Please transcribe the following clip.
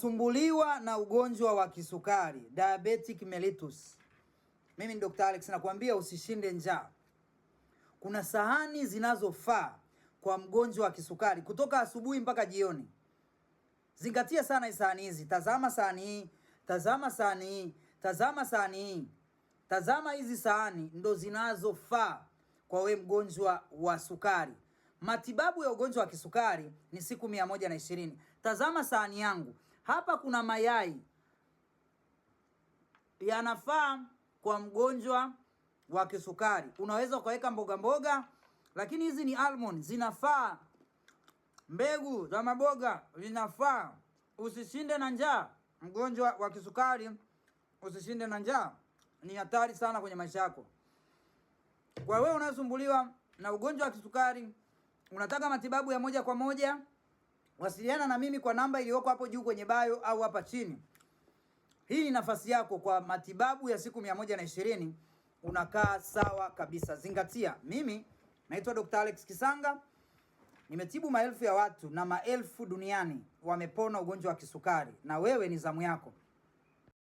Unasumbuliwa na ugonjwa wa kisukari, diabetic mellitus, mimi ni Dr. Alex nakwambia usishinde njaa. Kuna sahani zinazofaa kwa mgonjwa wa kisukari kutoka asubuhi mpaka jioni. Zingatia sana sahani hizi. Tazama sahani hii, tazama sahani hii, tazama sahani hii. Tazama hizi sahani ndo zinazofaa kwa we mgonjwa wa sukari. Matibabu ya ugonjwa wa kisukari ni siku 120. Tazama sahani yangu. Hapa kuna mayai. Yanafaa kwa mgonjwa wa kisukari. Unaweza ukaweka mboga mboga, lakini hizi ni almond, zinafaa. Mbegu za maboga zinafaa. Usishinde na njaa. Mgonjwa wa kisukari usishinde na njaa. Ni hatari sana kwenye maisha yako. Kwa wewe unasumbuliwa na ugonjwa wa kisukari, unataka matibabu ya moja kwa moja, wasiliana na mimi kwa namba iliyoko hapo juu kwenye bio au hapa chini. Hii ni nafasi yako kwa matibabu ya siku 120. Unakaa sawa kabisa. Zingatia, mimi naitwa Dr. Alex Kisanga. Nimetibu maelfu ya watu na maelfu duniani wamepona ugonjwa wa kisukari, na wewe ni zamu yako.